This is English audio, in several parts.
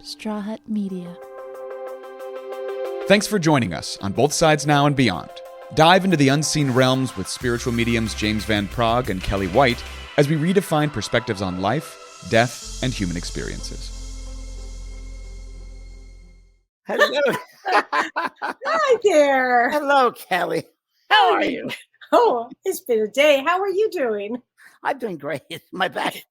Straw Hut Media. Thanks for joining us on Both Sides Now and Beyond. Dive into the unseen realms with spiritual mediums James Van Praagh and Kellee White as we redefine perspectives on life, death, and human experiences. Hello. Hi there. Hello, Kellee. How are you? Oh, it's been a day. How are you doing? I'm doing great. My back is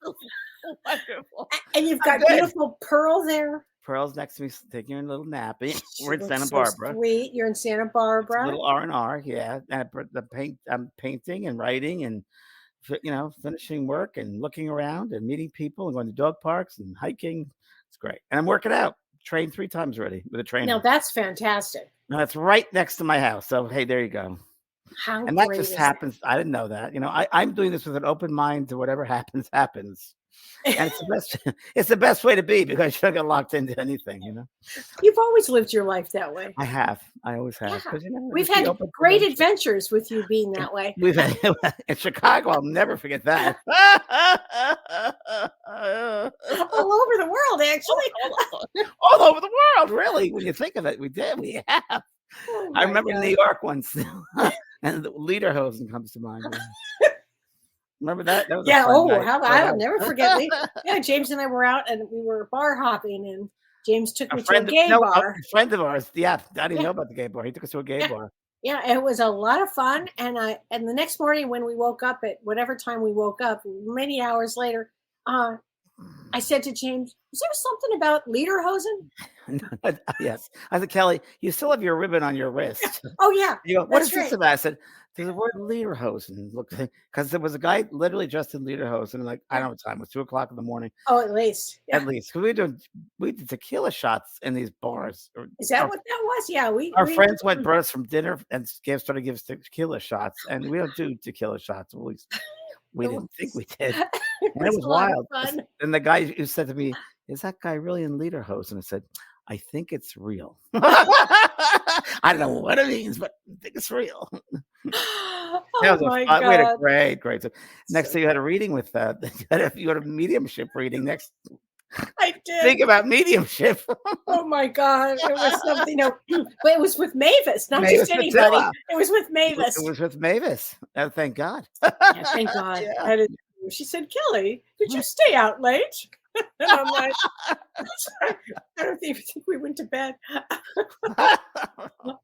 wonderful. And you've got beautiful Pearl there. Pearl's next to me taking a little nappy. We're in She Santa looks Barbara. So sweet. You're in Santa It's Barbara. a little R&R, yeah. And I'm painting and writing and finishing work and looking around and meeting people and going to dog parks and hiking. It's great. And I'm working out. Trained 3 times already with a trainer. Now that's fantastic. Now that's right next to my house. So hey, there you go. How And that great just is happens. I didn't know that. I'm doing this with an open mind to whatever happens. And it's the best way to be because you don't get locked into anything, You've always lived your life that way. I always have. Yeah. 'Cause, We've had great adventures with you being that way. We've had in Chicago. I'll never forget that. All over the world, actually. All over the world, really. When you think of it, we have. Oh I remember God. New York once, and the Lederhosen comes to mind. Remember that? That was Yeah. a fun night. I'll never forget. Yeah, James and I were out and we were bar hopping, and James took me to a gay bar. A friend of ours. Yeah, I didn't know about the gay bar. He took us to a gay bar. Yeah, it was a lot of fun. And the next morning when we woke up at whatever time we woke up, many hours later, I said to James, "Was there something about lederhosen?" Yes. I said, Kellee, you still have your ribbon on your wrist. Oh yeah. You go, what is That's this about? I said, there's the word lederhosen. Look, because there was a guy literally dressed in lederhosen. Like, I don't know what time. It was 2:00 in the morning. Oh, at least. Yeah. At least. Because we did tequila shots in these bars. Is that what that was? Yeah. Our friends brought us from dinner and started to give us tequila shots. And we don't do tequila shots. At least we didn't think we did. And it was wild. And the guy who said to me, is that guy really in lederhosen? I said, I think it's real. I don't know what it means, but I think it's real. Oh my God. We had a great. So next thing you had a reading with that. You had a mediumship reading next. I did. Think about mediumship. Oh my God. It was something. But it was with Mavis, not just anybody. It was with Mavis. It was with Mavis. Oh, thank God. Yeah, thank God. Yeah. She said, Kellee, did you stay out late? And I'm like, I don't even think we went to bed.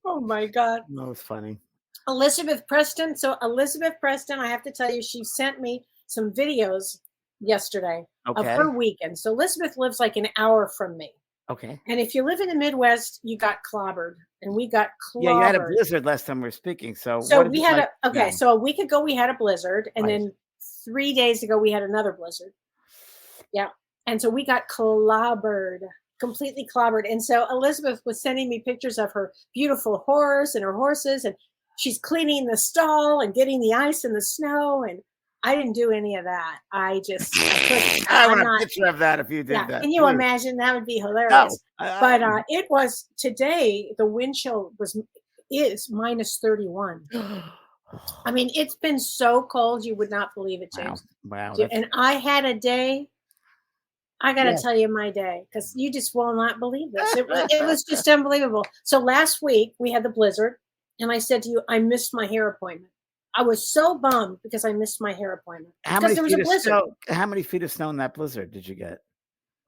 Oh my God. No, it's funny. Elizabeth Preston. So Elizabeth Preston, I have to tell you, she sent me some videos yesterday of her weekend. So Elizabeth lives like an hour from me. Okay. And if you live in the Midwest, you got clobbered. And we got clobbered. Yeah, you had a blizzard last time we were speaking. So we had so a week ago we had a blizzard, and then 3 days ago we had another blizzard. Yeah. And so we got clobbered, completely clobbered. And so Elizabeth was sending me pictures of her beautiful horse and her horses, and she's cleaning the stall and getting the ice and the snow. And I didn't do any of that. I want a picture of that if you did that. Can you imagine? That would be hilarious. No, but it was today, the wind chill is minus 31. I mean, it's been so cold, you would not believe it, James. Wow. And I had a day. I got to tell you my day, because you just will not believe this. It was just unbelievable. So last week we had the blizzard, and I said to you, I missed my hair appointment. I was so bummed because I missed my hair appointment. How many feet of snow in that blizzard did you get?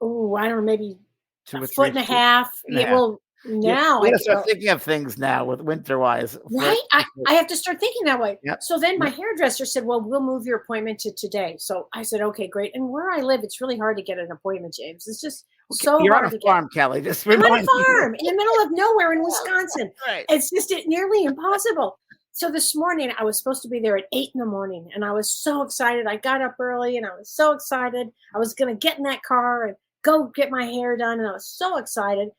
Oh, I don't know, maybe 2 or 3 foot and a half. Well, now we start thinking of things now with winter-wise. Right? I have to start thinking that way. Yep. So then my hairdresser said, well, we'll move your appointment to today. So I said, okay, great. And where I live, it's really hard to get an appointment, James. It's just so You're hard on to a farm, get. Kellee. Just I'm on a farm in the middle of nowhere in Wisconsin. Right. It's just nearly impossible. So this morning I was supposed to be there at 8 a.m, and I was so excited. I got up early and I was so excited. I was going to get in that car and go get my hair done. And I was so excited.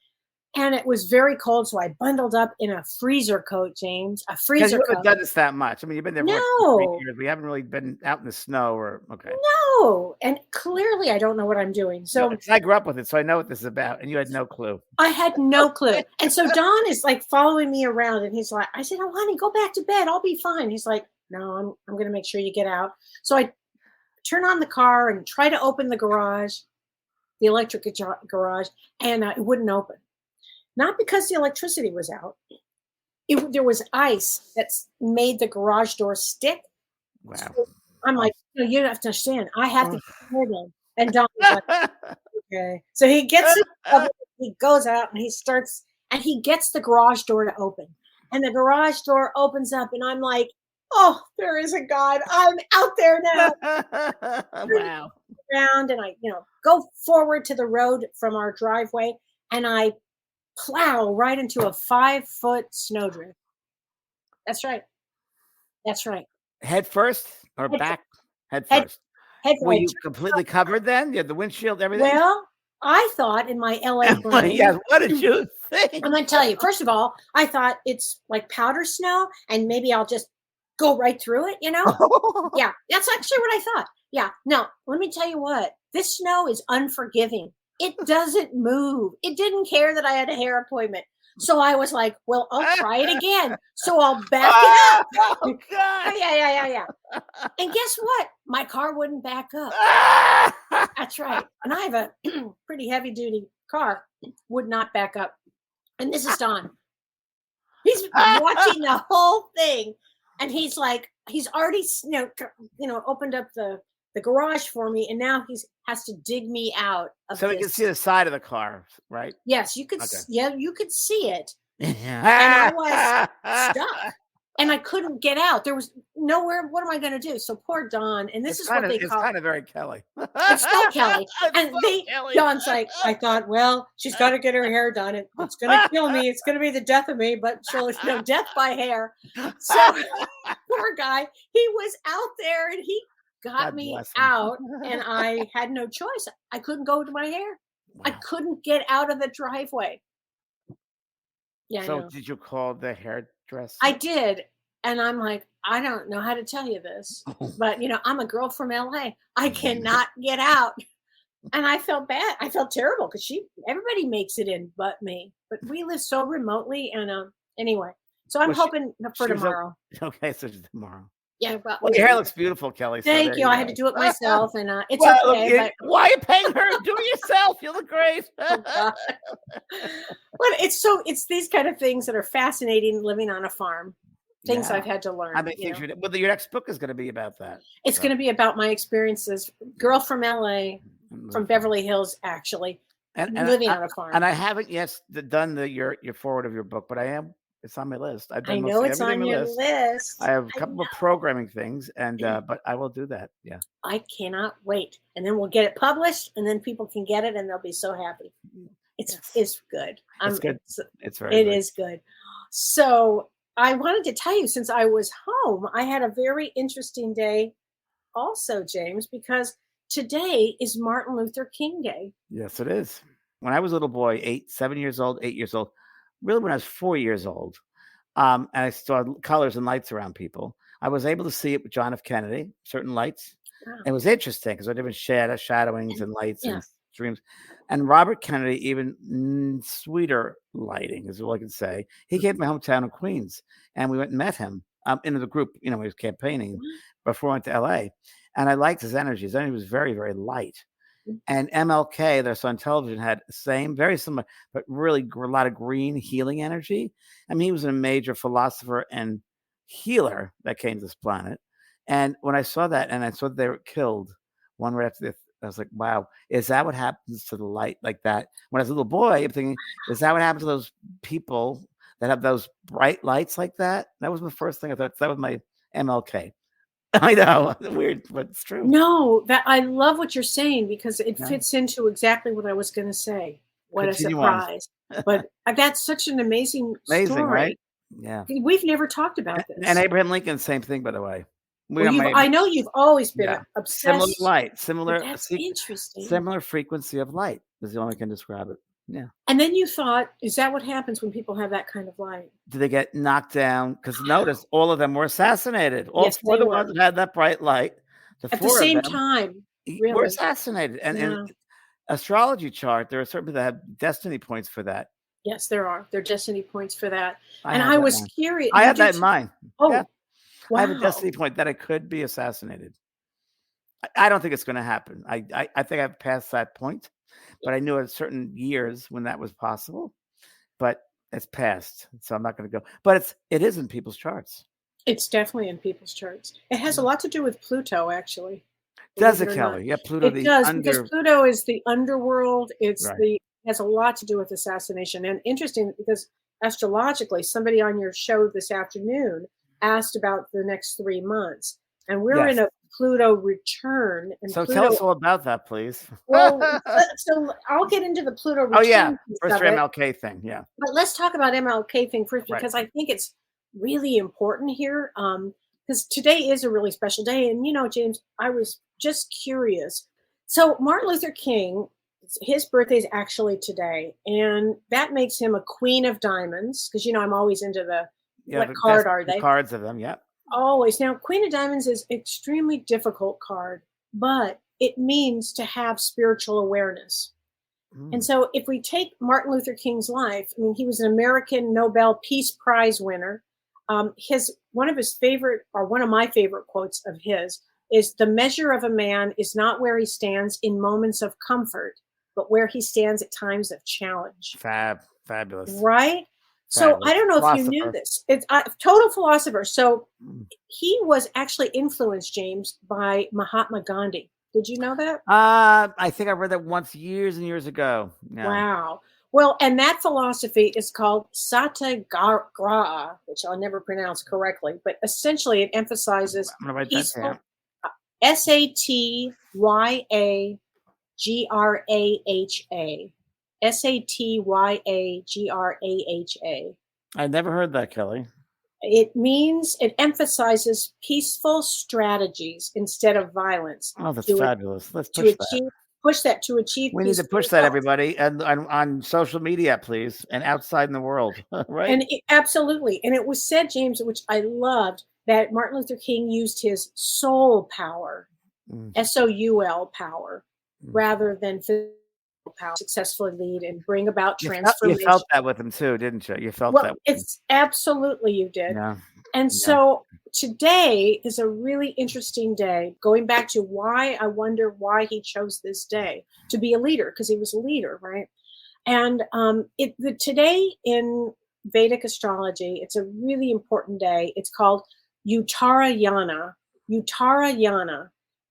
And it was very cold, so I bundled up in a freezer coat, James. A freezer coat. You haven't done this that much. I mean, you've been there for 3 years. We haven't really been out in the snow No, and clearly I don't know what I'm doing. So I grew up with it, so I know what this is about, and you had no clue. I had no clue. And so Don is like following me around, and he's like, I said, oh, honey, go back to bed. I'll be fine. He's like, no, I'm going to make sure you get out. So I turn on the car and try to open the garage. the electric garage, and it wouldn't open. Not because the electricity was out. There was ice that's made the garage door stick. Wow. So I'm like, you don't have to understand. I have to get rid of. And Don was like, okay. So he gets it, he goes out and he starts, and he gets the garage door to open. And the garage door opens up, and I'm like, oh, there is a God. I'm out there now. Wow. Around, and I, go forward to the road from our driveway, and I plow right into a 5-foot snowdrift. That's right. That's right. Head first or back? Head Head first. Head Were you completely covered then? You had the windshield, everything? Well, I thought in my LA brain. Yes, what did you think? I'm going to tell you. First of all, I thought it's like powder snow, and maybe I'll just go right through it, Yeah, that's actually what I thought. Yeah. No, let me tell you what. This snow is unforgiving. It doesn't move. It didn't care that I had a hair appointment. So I was like, well, I'll try it again. So I'll back it up. Oh, God. Yeah. And guess what? My car wouldn't back up. That's right. And I have a pretty heavy duty car, would not back up. And this is Don. He's watching the whole thing. And he's like, he's already, opened up the garage for me. And now he has to dig me out of So this. we can see the side of the car, right? Yes, you could. Okay. You could see it. And I was stuck. And I couldn't get out. There was nowhere. What am I going to do? So poor Don. And this is what they call. It's kind of very Kelly. It's so Kelly. And Don's like, I thought, well, she's got to get her hair done. It's going to kill me. It's going to be the death of me, but she'll, death by hair. So poor guy, he was out there and he got me out, and I had no choice. I couldn't go to my hair. Wow. I couldn't get out of the driveway. Yeah. So did you call the hairdresser? I did. And I'm like, I don't know how to tell you this, but I'm a girl from LA. I cannot get out. And I felt bad. I felt terrible because everybody makes it in but me. But we live so remotely. And anyway, so I'm hoping for tomorrow. Okay, so tomorrow. Yeah, well, your hair looks beautiful, Kelly. Thank you. I had to do it myself, and it's okay. But why are you paying her? Do it yourself. You look great. But it's these kind of things that are fascinating living on a farm. Things I've had to learn. I mean, well, your next book is going to be about that. It's going to be about my experiences. Girl from LA, from Beverly Hills, actually, and living on a farm. And I haven't yet done your forward of your book, but I am. It's on my list. I know it's on your list. I have a couple of programming things, and but I will do that. Yeah. I cannot wait. And then we'll get it published, and then people can get it, and they'll be so happy. It's good. It's good. It is good. So I wanted to tell you, since I was home, I had a very interesting day also, James, because today is Martin Luther King Day. Yes, it is. When I was a little boy, 8 years old, really when I was 4 years old, and I saw colors and lights around people, I was able to see it with John F. Kennedy, certain lights. Wow. It was interesting because there were different shadowings and lights and streams. And Robert Kennedy, even sweeter lighting is all I can say. He came to my hometown of Queens, and we went and met him into the group. He was campaigning before I went to LA, and I liked his energy. His energy was very, very light. And MLK, that's on television, had the same, very similar, but really a lot of green healing energy. I mean, he was a major philosopher and healer that came to this planet. And when I saw that, and I saw that they were killed one right after the other, I was like, wow, is that what happens to the light like that? When I was a little boy, I'm thinking, is that what happens to those people that have those bright lights like that? That was my first thing I thought. That was my MLK. I know, weird, but it's true. No, that I love what you're saying because it fits into exactly what I was going to say. What Continue a surprise! But that's such an amazing story, right? Yeah, we've never talked about this. And Abraham Lincoln, same thing, by the way. I know you've always been obsessed. Similar light, similar. That's interesting. Similar frequency of light is the only way I can describe it. Yeah. And then you thought, is that what happens when people have that kind of light? Do they get knocked down? Because notice all of them were assassinated. All four of the ones that had that bright light. At the same time, really. Were assassinated. And in astrology chart, there are certain people that have destiny points for that. Yes, there are. There are destiny points for that. And I was curious. I had that in mind. Oh, yeah. Wow. I have a destiny point that I could be assassinated. I don't think it's going to happen. I think I've passed that point. but I knew at certain years when that was possible. But it's past, so I'm not going to go. But it is in people's charts. It's definitely in people's charts. It has a lot to do with Pluto, actually. Does it, Kelly? Yeah, Pluto. It does, because Pluto is the underworld. It has a lot to do with assassination. And interesting, because astrologically, somebody on your show this afternoon asked about the next 3 months, and we're in a Pluto return. And so Pluto, tell us all about that, please. Well, so I'll get into the Pluto return. Oh yeah, first MLK thing. Yeah, but let's talk about MLK thing first, because I think it's really important here. Because today is a really special day, and James, I was just curious. So Martin Luther King, his birthday is actually today, and that makes him a Queen of Diamonds, because I'm always into what card are they? Cards of them, yeah. Always. Now, Queen of Diamonds is extremely difficult card, but it means to have spiritual awareness. And so if we take Martin Luther King's life, I mean, he was an American Nobel Peace Prize winner. One of my favorite quotes of his is, "The measure of a man is not where he stands in moments of comfort, but where he stands at times of challenge." Fabulous. Right? So I don't know if you knew this. It's a total philosopher. So he was actually influenced, James, by Mahatma Gandhi. Did you know that? I think I read that once years and years ago. Yeah. Wow. Well, and that philosophy is called Satyagraha, which I'll never pronounce correctly, but essentially it emphasizes peaceful. Satyagraha. Satyagraha. I never heard that, Kelly. It emphasizes peaceful strategies instead of violence. Oh, that's fabulous. Let's push that. We need to push that, everybody, and on social media, please, and outside in the world, right? And absolutely. And it was said, James, which I loved, that Martin Luther King used his soul power, SOUL power, rather than physical power, successfully lead and bring about transformation. You felt that with him too, didn't you? You felt that. It's absolutely, you did. Yeah. And so today is a really interesting day, going back to why I wonder why he chose this day to be a leader, because he was a leader, right? And today in Vedic astrology, it's a really important day. It's called Uttarayana,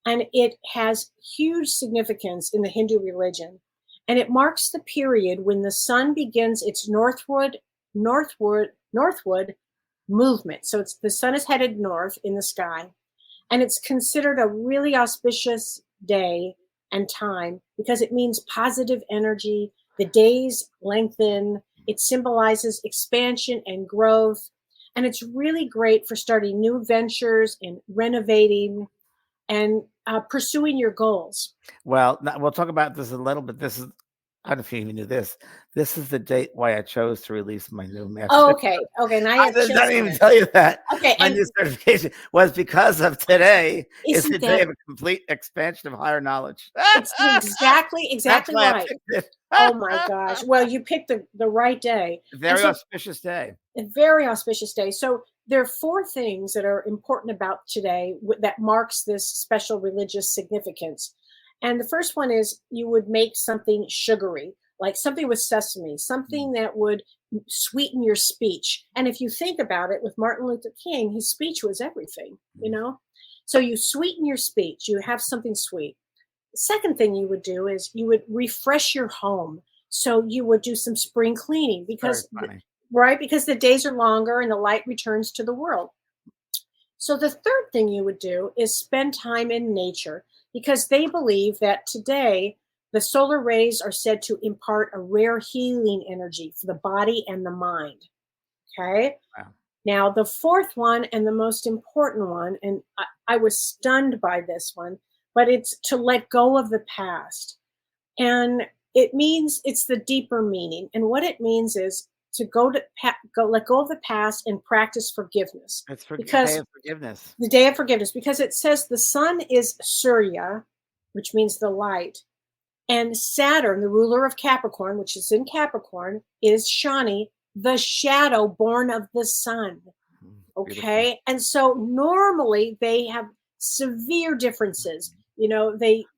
and it has huge significance in the Hindu religion. And it marks the period when the sun begins its northward movement. So the sun is headed north in the sky, and it's considered a really auspicious day and time because it means positive energy. The days lengthen. It symbolizes expansion and growth, and it's really great for starting new ventures and renovating and pursuing your goals. Well, we'll talk about this a little bit. I don't know if you even knew this. This is the date why I chose to release my new master. Oh, okay. And I didn't even tell you that. Okay. My new certification was because of today. It's the day of a complete expansion of higher knowledge. It's exactly right. Oh my gosh. Well, you picked the right day. Auspicious day. A very auspicious day. So there are 4 things that are important about today that marks this special religious significance. And the first one is you would make something sugary, like something with sesame, something that would sweeten your speech. And if you think about it, with Martin Luther King, his speech was everything, So you sweeten your speech, you have something sweet. The second thing you would do is you would refresh your home. So you would do some spring cleaning because the days are longer and the light returns to the world. So the third thing you would do is spend time in nature, because they believe that today the solar rays are said to impart a rare healing energy for the body and the mind. Okay. Wow. Now, the fourth one and the most important one, and I was stunned by this one, but it's to let go of the past. And it means it's the deeper meaning. And what it means is to let go of the past and practice forgiveness. It's the day of forgiveness. The day of forgiveness, because it says the sun is Surya, which means the light, and Saturn, the ruler of Capricorn, which is in Capricorn, is Shani, the shadow born of the sun. Okay, beautiful. And so normally they have severe differences.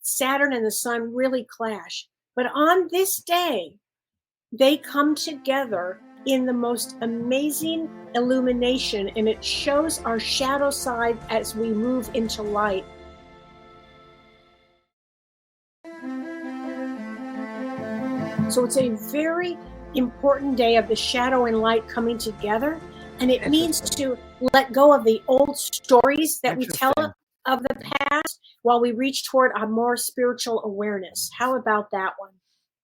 Saturn and the sun really clash. But on this day, they come together in the most amazing illumination, and it shows our shadow side as we move into light. So it's a very important day of the shadow and light coming together, and it means to let go of the old stories that we tell of the past while we reach toward a more spiritual awareness. How about that one?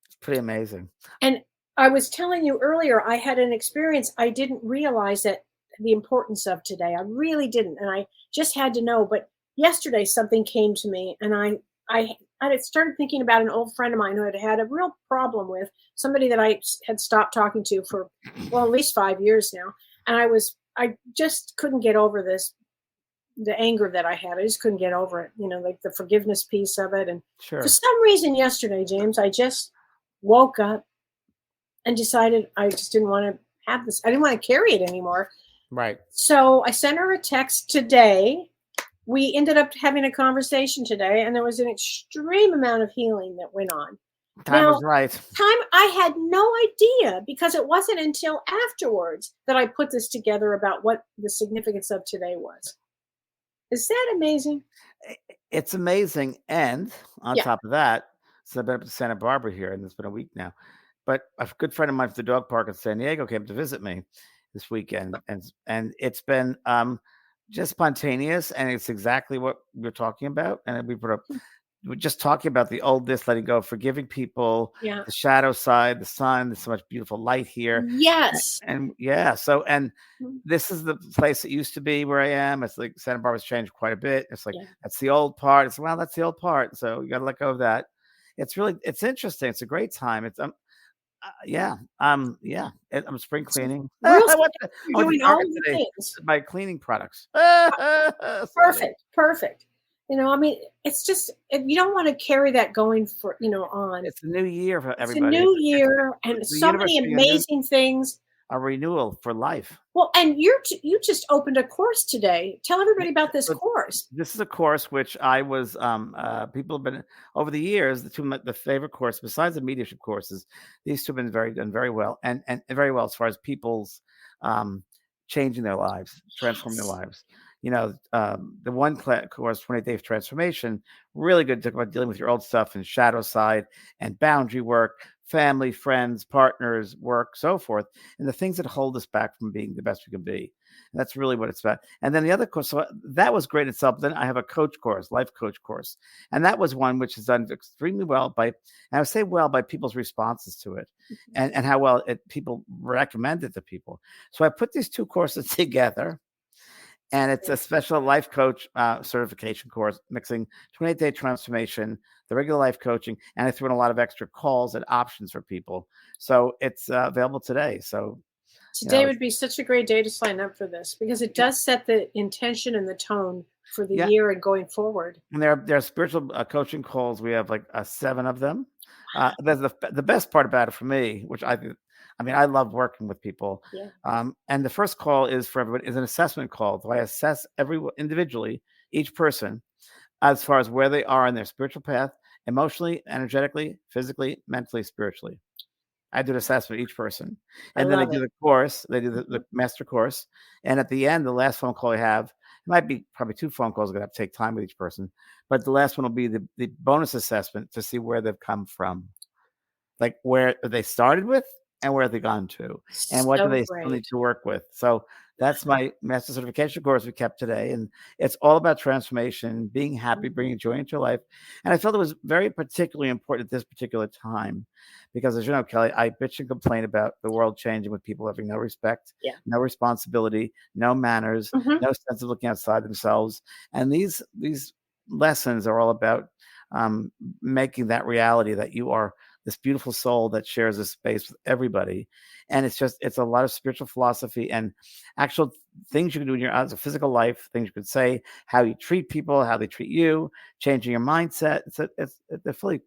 It's pretty amazing. And I was telling you earlier, I had an experience I didn't realize that the importance of today. I really didn't, and I just had to know. But yesterday something came to me, and I started thinking about an old friend of mine who had a real problem with somebody that I had stopped talking to for, well, at least 5 years now. And I just couldn't get over the anger that I had. I just couldn't get over it, like the forgiveness piece of it. And for some reason yesterday, James, I just woke up and decided I just didn't want to have this. I didn't want to carry it anymore. Right. So I sent her a text today. We ended up having a conversation today, and there was an extreme amount of healing that went on. Time was right. I had no idea, because it wasn't until afterwards that I put this together about what the significance of today was. Is that amazing? It's amazing. And on top of that, so I've been up to Santa Barbara here, and it's been a week now. But a good friend of mine from the dog park in San Diego came to visit me this weekend, and it's been just spontaneous, and it's exactly what we're talking about. And we're just talking about the old this, letting go, forgiving people, the shadow side, the sun. There's so much beautiful light here. Yes. And this is the place it used to be where I am. It's like Santa Barbara's changed quite a bit. It's like, that's the old part. It's, well, that's the old part. So you got to let go of that. It's interesting. It's a great time. It's I'm spring cleaning. Doing all of the things. My cleaning products. Perfect. It's just, you don't want to carry that going for, on. It's a new year for everybody. It's a new year, and so many amazing things. A renewal for life. Well, and you just opened a course today. Tell everybody about this course. This is a course which I was, people have been, over the years, the favorite course, besides the mediumship courses, these two have been done very well, and very well as far as people's changing their lives, transforming their lives. The one course, 28 Days Transformation, really good. Talk about dealing with your old stuff and shadow side and boundary work, family, friends, partners, work, so forth, and the things that hold us back from being the best we can be. And that's really what it's about. And then the other course, so that was great itself. Then I have a coach course, life coach course. And that was one which is done extremely well by people's responses to it, and how well people recommend it to people. So I put these two courses together. And it's a special life coach certification course, mixing 28-day transformation, the regular life coaching, and I threw in a lot of extra calls and options for people. So it's available today. So today would be such a great day to sign up for this, because it does set the intention and the tone for the year and going forward. And there are spiritual coaching calls. We have like 7 of them. The best part about it for me, which I love working with people. Yeah. And the first call is for everybody, is an assessment call. So I assess everyone individually, each person, as far as where they are in their spiritual path, emotionally, energetically, physically, mentally, spiritually. I do an assessment of each person. And then they do the course. They do the master course. And at the end, the last phone call I have, it might be probably 2 phone calls. I'm going to have to take time with each person. But the last one will be the bonus assessment to see where they've come from. Like where they started with, and where have they gone to, and what do they still need to work with? So that's my master certification course we kept today, and it's all about transformation, being happy, bringing joy into your life. And I felt it was very particularly important at this particular time, because as you know, Kelly, I bitch and complain about the world changing with people having no respect, no responsibility, no manners, no sense of looking outside themselves. And these lessons are all about making that reality that you are this beautiful soul that shares a space with everybody. And it's a lot of spiritual philosophy and actual things you can do in your physical life, things you could say, how you treat people, how they treat you, changing your mindset. They're fully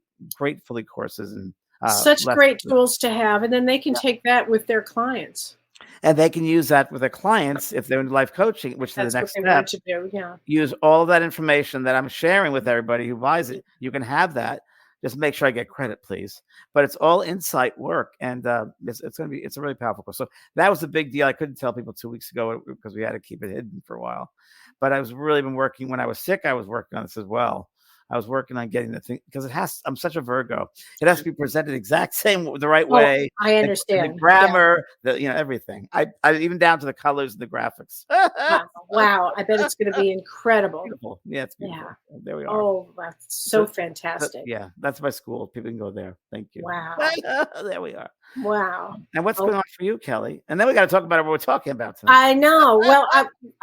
courses and such great tools to have. And then they can take that with their clients. And they can use that with their clients if they're in life coaching, which is the next step. To do, use all of that information that I'm sharing with everybody who buys it. You can have that. Just make sure I get credit, please. But it's all insight work, and it's a really powerful course. So that was a big deal. I couldn't tell people 2 weeks ago because we had to keep it hidden for a while. But I was really been working when I was sick. I was working on this as well. I was working on getting the thing because I'm such a Virgo. It has to be presented exact the right way. I understand. The grammar, everything. I even down to the colors and the graphics. Wow. I bet it's going to be incredible. Beautiful. Yeah, it's beautiful. Yeah. There we are. Oh, that's so fantastic. Yeah, that's my school. People can go there. Thank you. Wow. There we are. Wow. And what's going on for you, Kellee? And then we got to talk about what we're talking about tonight. I know. Well,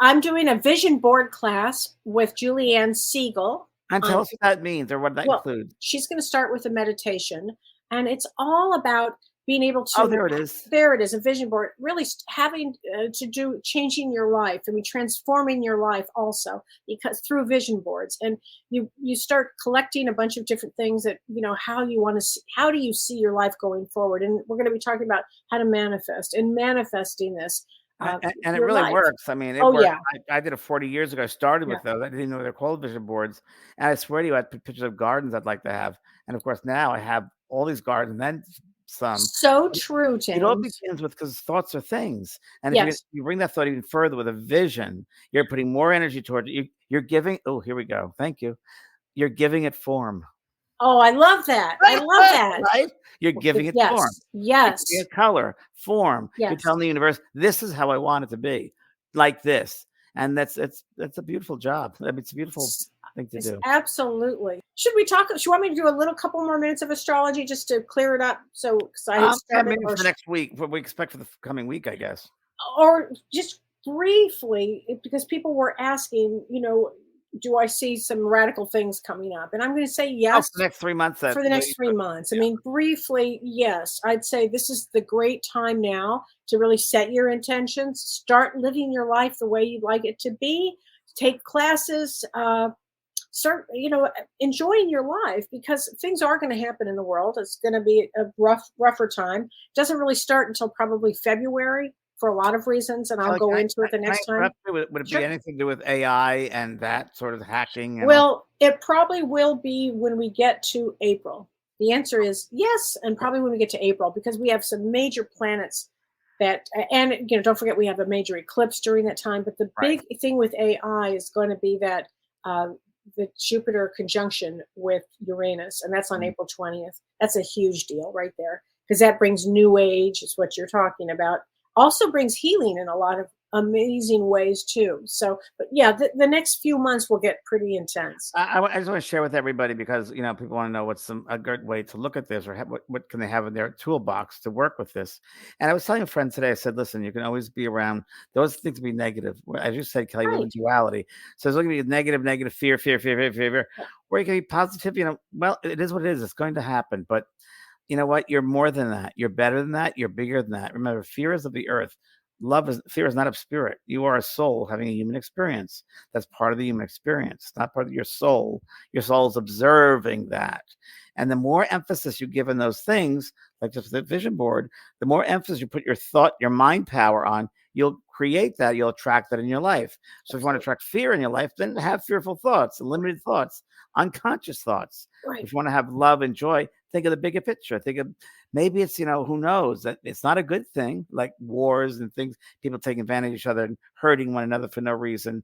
I'm doing a vision board class with Julianne Siegel. And tell us what that means or what that includes. She's going to start with a meditation, and it's all about being able to. Oh, there it is. There it is, a vision board. Really having to do changing your life. I mean, transforming your life also, because through vision boards, and you start collecting a bunch of different things that how you want to see, how do you see your life going forward, and we're going to be talking about how to manifest and manifesting this. And it really works. I mean, it worked. Yeah. I did it 40 years ago. I started with those. I didn't know they're called vision boards. And I swear to you, I put pictures of gardens I'd like to have. And of course, now I have all these gardens and then some. So true, James. It all begins with, because thoughts are things. And if you bring that thought even further with a vision, you're putting more energy toward it. You're giving. Oh, here we go. Thank you. You're giving it form. Oh, I love that. I love that. Right? You're giving it form. Yes. You're giving it color, form. Yes. You're telling the universe, this is how I want it to be, like this. And that's a beautiful job. I mean, it's a beautiful thing to do. Absolutely. Should we talk? Should you want me to do a couple more minutes of astrology just to clear it up? So, maybe for the next week, what we expect for the coming week, I guess. Or just briefly, because people were asking, do I see some radical things coming up? And I'm going to say yes. For the next 3 months. For the next 3 months. I mean, briefly, yes. I'd say this is the great time now to really set your intentions. Start living your life the way you'd like it to be. Take classes. Start, enjoying your life, because things are going to happen in the world. It's going to be a rougher time. It doesn't really start until probably February. For a lot of reasons, and I'll go into it the next time. Would it be anything to do with AI and that sort of hacking? Well, it probably will be when we get to April. The answer is yes, and probably when we get to April, because we have some major planets that, and don't forget we have a major eclipse during that time. But the big thing with AI is going to be that the Jupiter conjunction with Uranus, and that's on April 20th. That's a huge deal right there, because that brings new age, is what you're talking about. Also brings healing in a lot of amazing ways too. So, but yeah, the next few months will get pretty intense. I just want to share with everybody, because people want to know what's a good way to look at this, or what can they have in their toolbox to work with this. And I was telling a friend today, I said, listen, you can always be around those things to be negative. As you said, Kellee, with duality. So it's looking to be negative, fear, or you can be positive. Well, it is what it is. It's going to happen, but you know what? You're more than that. You're better than that. You're bigger than that. Remember, fear is of the earth. Fear is not of spirit. You are a soul having a human experience. That's part of the human experience, not part of your soul. Your soul is observing that. And the more emphasis you give in those things, like just the vision board, the more emphasis you put your mind power on, you'll create that. You'll attract that in your life. So if you want to attract fear in your life, then have fearful thoughts, limited thoughts, unconscious thoughts. If you want to have love and joy, think of the bigger picture. Think of, maybe it's, who knows, that it's not a good thing, like wars and things, people taking advantage of each other and hurting one another for no reason.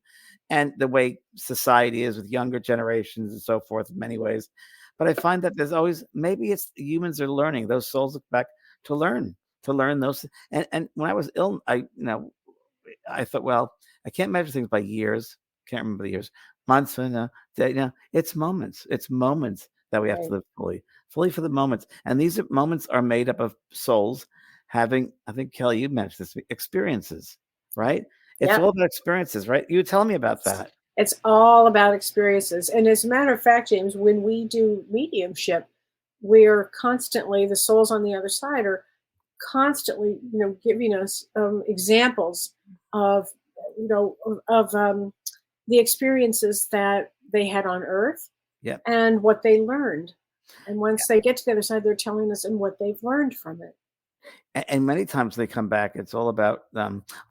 And the way society is with younger generations and so forth in many ways. But I find that there's always, maybe it's humans are learning, those souls look back to learn those. And when I was ill, I thought, well, I can't measure things by years. Can't remember the years, months, it's moments. It's moments that we have to live fully for the moments. And these moments are made up of souls having, I think, Kellee, you mentioned this, experiences, right? It's all about experiences, right? You were telling me about that. It's all about experiences. And as a matter of fact, James, when we do mediumship, we're constantly, the souls on the other side are constantly, giving us examples of, the experiences that they had on Earth and what they learned. And once they get to the other side, they're telling us and what they've learned from it. And many times they come back, it's all about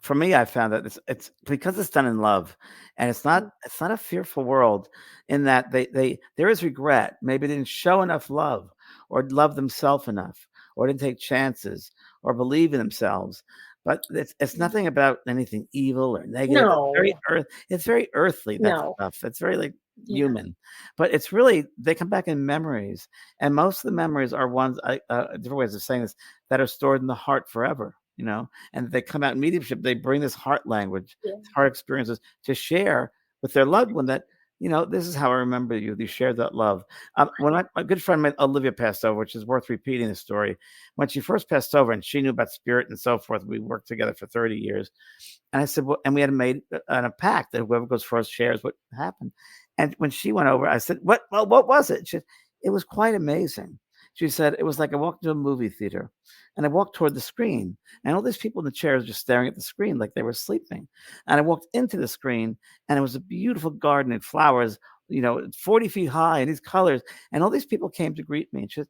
for me, I found that it's because it's done in love, and it's not a fearful world, in that they there is regret. Maybe they didn't show enough love, or love themselves enough, or didn't take chances, or believe in themselves. But it's nothing about anything evil or negative. No, It's very earthly, that no. stuff. It's very like Yeah. human. But it's really, they come back in memories. And most of the memories are ones, different ways of saying this, that are stored in the heart forever, and they come out in mediumship. They bring this heart language, Yeah. heart experiences to share with their loved one, that, this is how I remember you. You share that love. When my good friend Olivia passed over, which is worth repeating the story, when she first passed over and she knew about spirit and so forth, we worked together for 30 years. And I said, well, and we had made a pact that whoever goes first shares what happened. And when she went over, I said, what? Well, what was it? She said, it was quite amazing. She said, it was like I walked into a movie theater, and I walked toward the screen, and all these people in the chairs just staring at the screen like they were sleeping. And I walked into the screen, and it was a beautiful garden and flowers, 40 feet high, and these colors. And all these people came to greet me. And she said,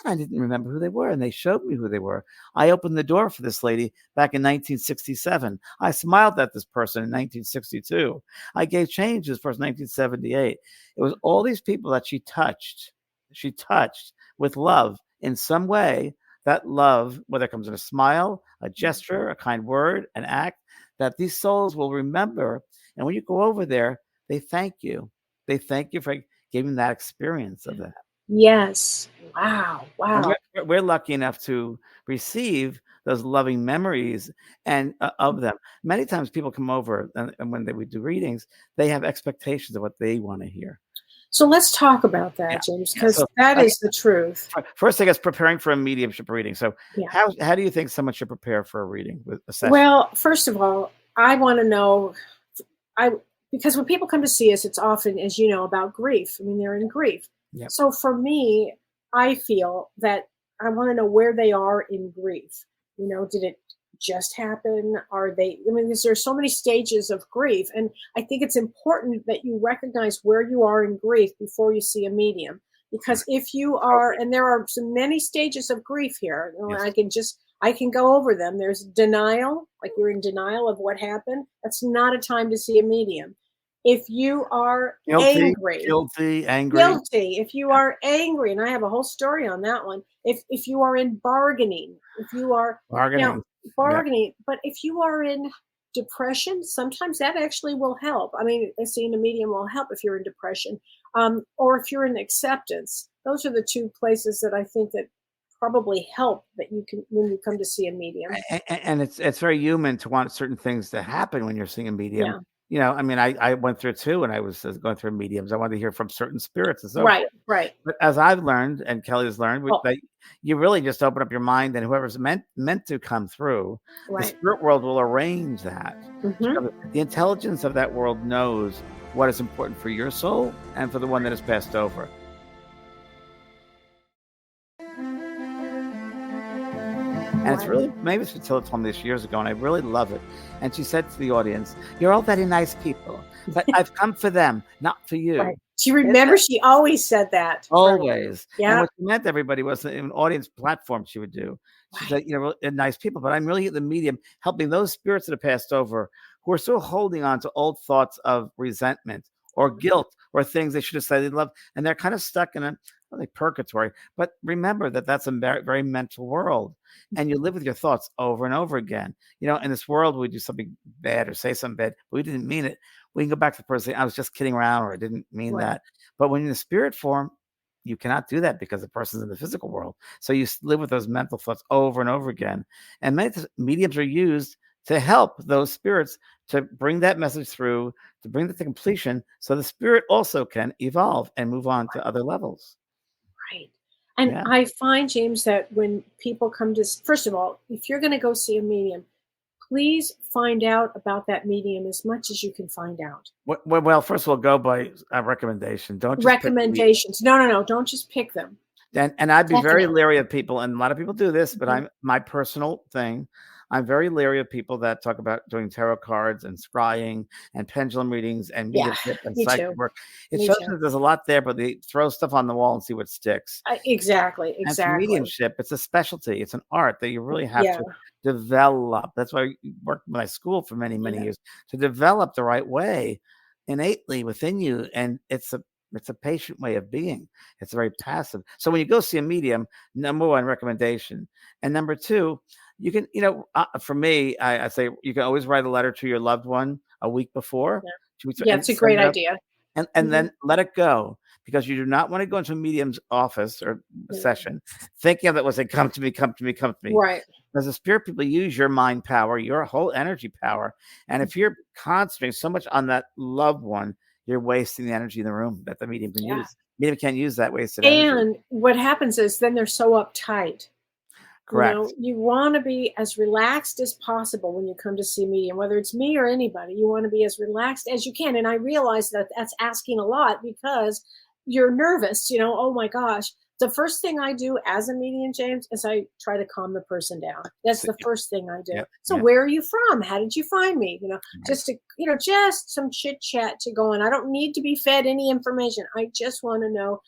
I didn't remember who they were. And they showed me who they were. I opened the door for this lady back in 1967. I smiled at this person in 1962. I gave change to this person in 1978. It was all these people that she touched. She touched with love in some way. That love, whether it comes in a smile, a gesture, a kind word, an act, that these souls will remember. And when you go over there, they thank you. They thank you for giving that experience of that. Yes. Wow. And Wow. we're lucky enough to receive those loving memories and of them. Many times people come over, and when we do readings, they have expectations of what they want to hear. So let's talk about that, Yeah. James, Yeah. because So, that is the truth. first, I guess, preparing for a mediumship reading. So Yeah. how do you think someone should prepare for a reading, with a session? Well, first of all, I want to know, because when people come to see us, it's often, as you know, about grief. I mean, they're in grief. Yep. So for me, I feel that I want to know where they are in grief. Did it just happen? Are they, because there's so many stages of grief. And I think it's important that you recognize where you are in grief before you see a medium. Because if you are, and there are so many stages of grief here, Yes. I can go over them. There's denial, like you're in denial of what happened. That's not a time to see a medium. If you are Guilty, angry, angry. if you are angry, and I have a whole story on that one. If you are in bargaining, if you are Bargaining. bargaining, but if you are in depression, sometimes that actually will help. I mean, seeing a medium will help if you're in depression, or if you're in acceptance. Those are the two places that I think that probably help, that you can, when you come to see a medium. And it's very human to want certain things to happen when you're seeing a medium. Yeah. I mean, I went through it too when I was going through mediums. I wanted to hear from certain spirits and so Right, forth. right. But as I've learned, and Kelly has learned, that you really just open up your mind, and whoever's meant to come through, the Right. spirit world will arrange that. Mhm. The intelligence of that world knows what is important for your soul and for the one that has passed over. And it's really, maybe Fatila told me this years ago, and I really love it. And she said to the audience, "You're all very nice people, but I've come for them, not for you." Right. She remembers, she always said that. Always. Yeah. And what she meant to everybody was an audience platform she would do. She said, really nice people, but I'm really the medium helping those spirits that have passed over, who are still holding on to old thoughts of resentment or guilt or things they should have said they loved. And they're kind of stuck in a purgatory. But remember that that's a very, very mental world. And you live with your thoughts over and over again. In this world, we do something bad or say something bad, but we didn't mean it. We can go back to the person saying, I was just kidding around, or I didn't mean that. But when you're in the spirit form, you cannot do that because the person's in the physical world. So you live with those mental thoughts over and over again. And many mediums are used to help those spirits to bring that message through, to bring it to completion, so the spirit also can evolve and move on to other levels. Right. And I find, James, that when people come to, first of all, if you're going to go see a medium, please find out about that medium as much as you can find out. Well, first of all, go by a recommendation. Don't just recommendations. No. Don't just pick them. And I'd be very Definitely. leery of people, and a lot of people do this, but I'm my personal thing. I'm very leery of people that talk about doing tarot cards and scrying and pendulum readings and Yeah, mediumship and me psychic too. work. It Me shows too. that there's a lot there, but they throw stuff on the wall and see what sticks. Exactly. And for Exactly. mediumship, it's a specialty. It's an art that you really have Yeah. to develop. That's why I worked in my school for many, many Yeah. years to develop the right way innately within you. And it's a patient way of being. It's very passive. So when you go see a medium, number one, recommendation. And number two, you can, for me, I say you can always write a letter to your loved one a week before. Yeah. 2 weeks, Yeah, and it's a send great it up idea. and then let it go, because you do not want to go into a medium's office or session thinking of it was, come to me, come to me, come to me. Right. Because the spirit people use your mind power, your whole energy power. And if you're concentrating so much on that loved one, you're wasting the energy in the room that the medium can Yeah. use. Medium can't use that wasted energy. And what happens is then they're so uptight. Correct. You want to be as relaxed as possible when you come to see me, and whether it's me or anybody, you want to be as relaxed as you can. And I realize that that's asking a lot because you're nervous, oh my gosh. The first thing I do as a medium, James, is I try to calm the person down. That's So, the first thing I do. yep, So yep. where are you from? How did you find me? Right. Just to, just some chit chat to go on. I don't need to be fed any information. I just want to know,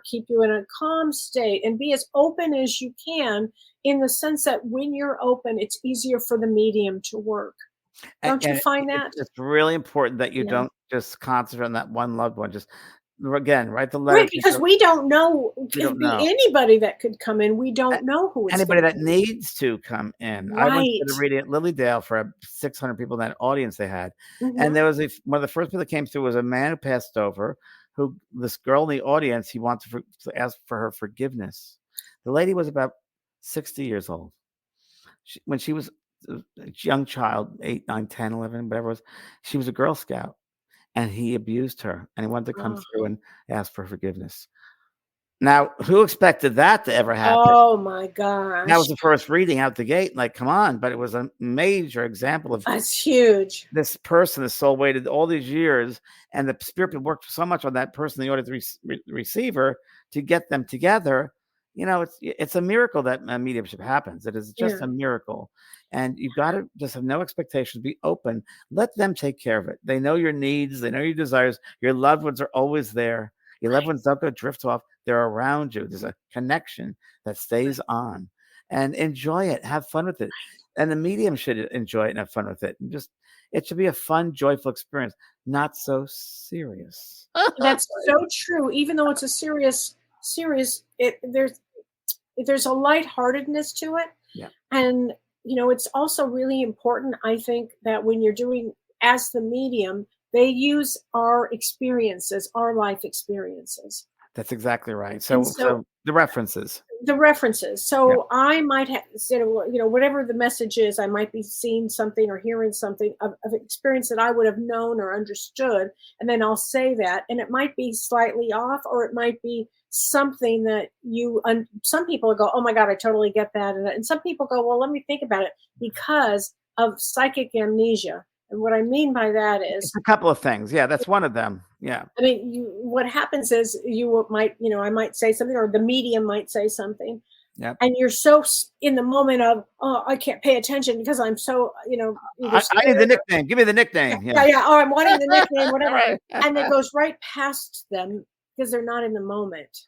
keep you in a calm state and be as open as you can, in the sense that when you're open, it's easier for the medium to work. Don't you find that? It's really important that you Yeah. don't just concentrate on that one loved one. Just again, write the letter. Right, because we don't know. We It don't could be know. anybody that could come in. We don't know who it's Anybody gonna that be. needs to come in. I once did a Right. reading at Lilydale for 600 people in that audience they had. Mhm. And there was one of the first people that came through was a man who passed over, who this girl in the audience, he wanted to ask for her forgiveness. The lady was about 60 years old. When she was a young child, 8, 9, 10, 11, whatever it was, she was a Girl Scout, and he abused her, and he wanted to come Oh. through and ask for forgiveness. Now, who expected that to ever happen? Oh my That was gosh. the first reading out the gate, like, come on, but it was a major example of That's huge. this person, the soul waited all these years, and the spirit worked so much on that person, the audience receiver, to get them together. It's a miracle that mediumship happens. It is just Yeah. a miracle. And you've got to just have no expectations, be open, let them take care of it. They know your needs, they know your desires. Your loved ones are always there. Your loved ones don't go drift off. They're around you. There's a connection that stays on, and enjoy it. Have fun with it. And the medium should enjoy it and have fun with it. And it should be a fun, joyful experience, not so serious. That's so true. Even though it's a serious, there's a lightheartedness to it. Yeah. And it's also really important, I think, that when you're doing as the medium, they use our experiences, our life experiences. That's exactly right. So the references. So I might have, whatever the message is, I might be seeing something or hearing something of experience that I would have known or understood. And then I'll say that, and it might be slightly off, or it might be something that some people go, oh my God, I totally get that. And some people go, well, let me think about it, because of psychic amnesia. And what I mean by that is it's a couple of things. Yeah, that's one of them. Yeah. I mean, what happens is I might say something, or the medium might say something. Yep. And you're so in the moment of, oh, I can't pay attention because I'm so, I need the nickname. Give me the nickname. Yeah. Oh, I'm wanting the nickname, whatever. Right. And it goes right past them because they're not in the moment.